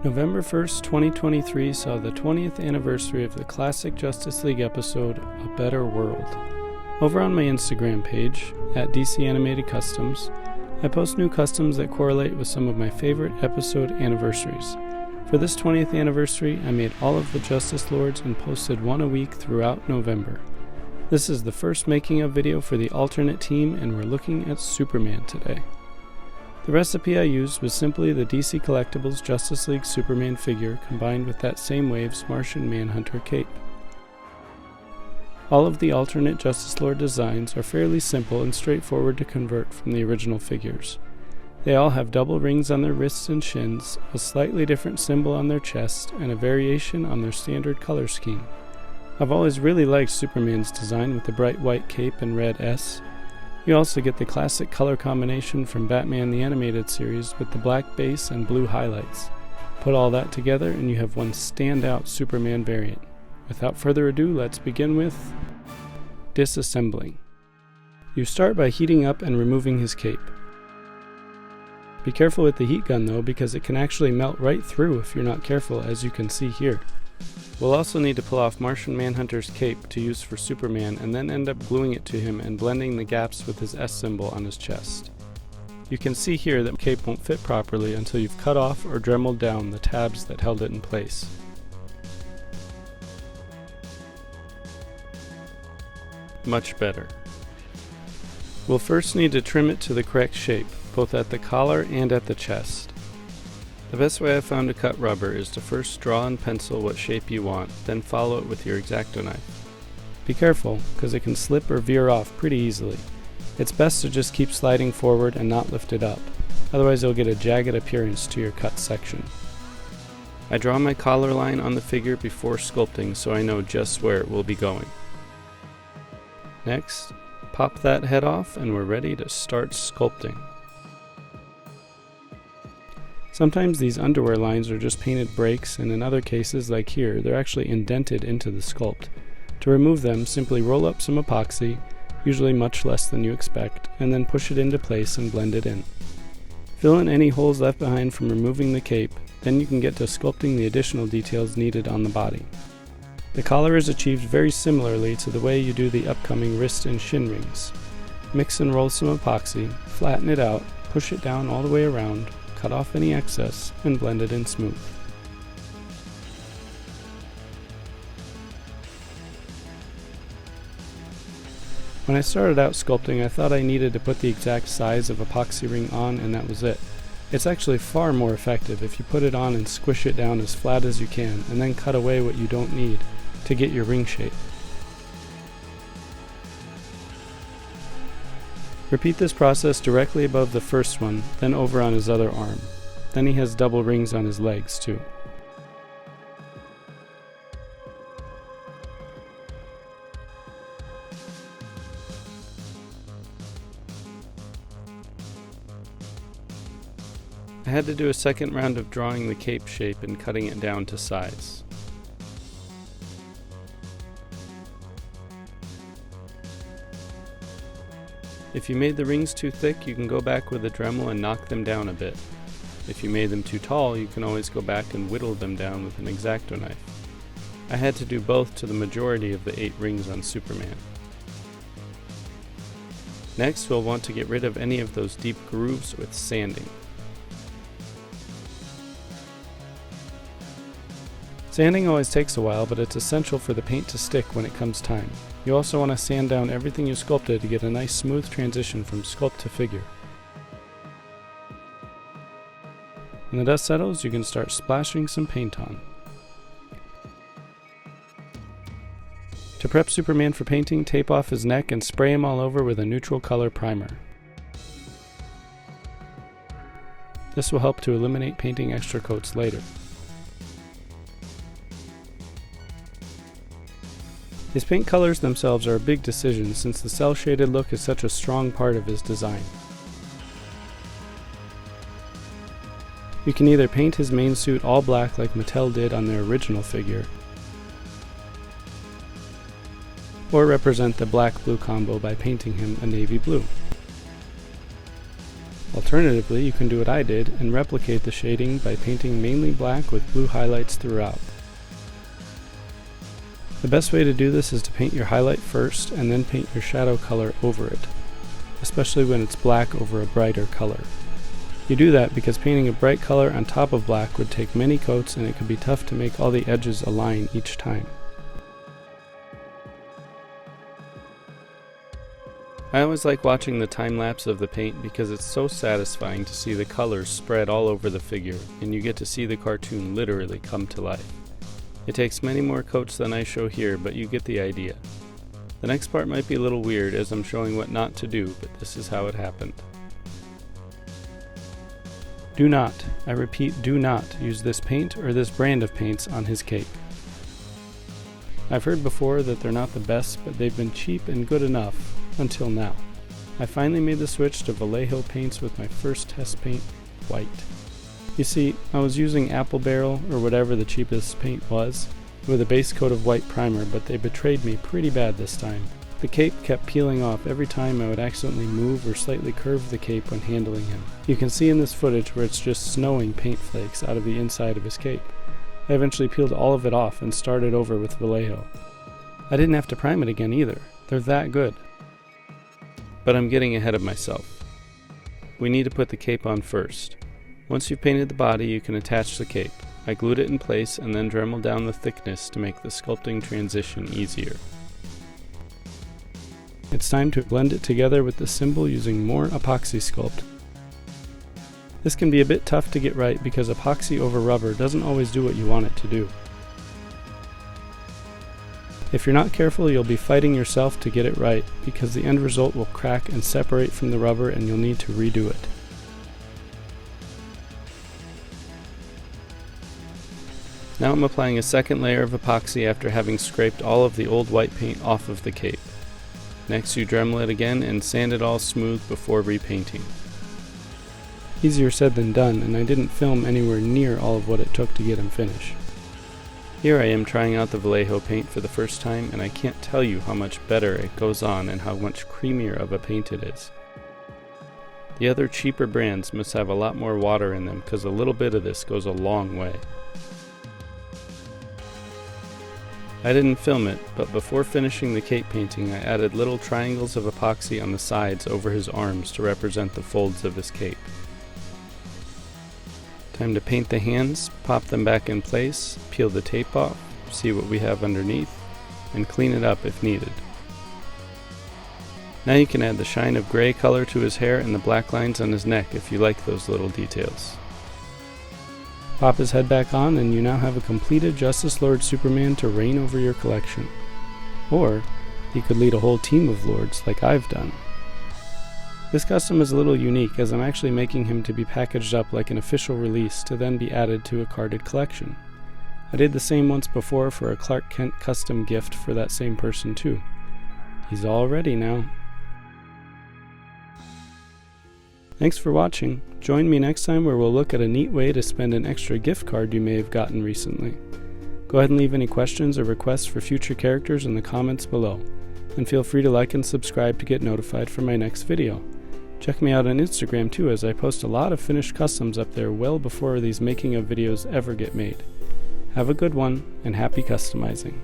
November 1st, 2023 saw the 20th anniversary of the classic Justice League episode, A Better World. Over on my Instagram page, at DC Animated Customs, I post new customs that correlate with some of my favorite episode anniversaries. For this 20th anniversary, I made all of the Justice Lords and posted one a week throughout November. This is the first making of video for the alternate team, and we're looking at Superman today. The recipe I used was simply the DC Collectibles Justice League Superman figure combined with that same wave's Martian Manhunter cape. All of the alternate Justice Lord designs are fairly simple and straightforward to convert from the original figures. They all have double rings on their wrists and shins, a slightly different symbol on their chest, and a variation on their standard color scheme. I've always really liked Superman's design with the bright white cape and red S. You also get the classic color combination from Batman the Animated Series with the black base and blue highlights. Put all that together and you have one standout Superman variant. Without further ado, let's begin with disassembling. You start by heating up and removing his cape. Be careful with the heat gun though, because it can actually melt right through if you're not careful, as you can see here. We'll also need to pull off Martian Manhunter's cape to use for Superman and then end up gluing it to him and blending the gaps with his S symbol on his chest. You can see here that the cape won't fit properly until you've cut off or dremeled down the tabs that held it in place. Much better. We'll first need to trim it to the correct shape, both at the collar and at the chest. The best way I've found to cut rubber is to first draw and pencil what shape you want, then follow it with your X-Acto knife. Be careful, because it can slip or veer off pretty easily. It's best to just keep sliding forward and not lift it up, otherwise you'll get a jagged appearance to your cut section. I draw my collar line on the figure before sculpting so I know just where it will be going. Next, pop that head off and we're ready to start sculpting. Sometimes these underwear lines are just painted breaks, and in other cases, like here, they're actually indented into the sculpt. To remove them, simply roll up some epoxy, usually much less than you expect, and then push it into place and blend it in. Fill in any holes left behind from removing the cape, then you can get to sculpting the additional details needed on the body. The collar is achieved very similarly to the way you do the upcoming wrist and shin rings. Mix and roll some epoxy, flatten it out, push it down all the way around, cut off any excess, and blend it in smooth. When I started out sculpting, I thought I needed to put the exact size of epoxy ring on, and that was it. It's actually far more effective if you put it on and squish it down as flat as you can, and then cut away what you don't need to get your ring shape. Repeat this process directly above the first one, then over on his other arm. Then he has double rings on his legs too. I had to do a second round of drawing the cape shape and cutting it down to size. If you made the rings too thick, you can go back with a Dremel and knock them down a bit. If you made them too tall, you can always go back and whittle them down with an X-Acto knife. I had to do both to the majority of the 8 rings on Superman. Next, we'll want to get rid of any of those deep grooves with sanding. Sanding always takes a while, but it's essential for the paint to stick when it comes time. You also want to sand down everything you sculpted to get a nice smooth transition from sculpt to figure. When the dust settles, you can start splashing some paint on. To prep Superman for painting, tape off his neck and spray him all over with a neutral color primer. This will help to eliminate painting extra coats later. His paint colors themselves are a big decision since the cel-shaded look is such a strong part of his design. You can either paint his main suit all black like Mattel did on their original figure, or represent the black-blue combo by painting him a navy blue. Alternatively, you can do what I did and replicate the shading by painting mainly black with blue highlights throughout. The best way to do this is to paint your highlight first and then paint your shadow color over it, especially when it's black over a brighter color. You do that because painting a bright color on top of black would take many coats and it could be tough to make all the edges align each time. I always like watching the time lapse of the paint because it's so satisfying to see the colors spread all over the figure and you get to see the cartoon literally come to life. It takes many more coats than I show here, but you get the idea. The next part might be a little weird as I'm showing what not to do, but this is how it happened. Do not, I repeat, do not use this paint or this brand of paints on his cape. I've heard before that they're not the best, but they've been cheap and good enough until now. I finally made the switch to Vallejo paints with my first test paint, white. You see, I was using Apple Barrel or whatever the cheapest paint was, with a base coat of white primer, but they betrayed me pretty bad this time. The cape kept peeling off every time I would accidentally move or slightly curve the cape when handling him. You can see in this footage where it's just snowing paint flakes out of the inside of his cape. I eventually peeled all of it off and started over with Vallejo. I didn't have to prime it again either. They're that good. But I'm getting ahead of myself. We need to put the cape on first. Once you've painted the body, you can attach the cape. I glued it in place and then dremeled down the thickness to make the sculpting transition easier. It's time to blend it together with the symbol using more epoxy sculpt. This can be a bit tough to get right because epoxy over rubber doesn't always do what you want it to do. If you're not careful, you'll be fighting yourself to get it right because the end result will crack and separate from the rubber and you'll need to redo it. Now I'm applying a second layer of epoxy after having scraped all of the old white paint off of the cape. Next you Dremel it again and sand it all smooth before repainting. Easier said than done, and I didn't film anywhere near all of what it took to get him finished. Here I am trying out the Vallejo paint for the first time, and I can't tell you how much better it goes on and how much creamier of a paint it is. The other cheaper brands must have a lot more water in them because a little bit of this goes a long way. I didn't film it, but before finishing the cape painting I added little triangles of epoxy on the sides over his arms to represent the folds of his cape. Time to paint the hands, pop them back in place, peel the tape off, see what we have underneath, and clean it up if needed. Now you can add the shine of gray color to his hair and the black lines on his neck if you like those little details. Pop his head back on and you now have a completed Justice Lord Superman to reign over your collection. Or, he could lead a whole team of lords like I've done. This custom is a little unique as I'm actually making him to be packaged up like an official release to then be added to a carded collection. I did the same once before for a Clark Kent custom gift for that same person too. He's all ready now. Thanks for watching. Join me next time where we'll look at a neat way to spend an extra gift card you may have gotten recently. Go ahead and leave any questions or requests for future characters in the comments below. And feel free to like and subscribe to get notified for my next video. Check me out on Instagram too, as I post a lot of finished customs up there well before these making of videos ever get made. Have a good one, and happy customizing.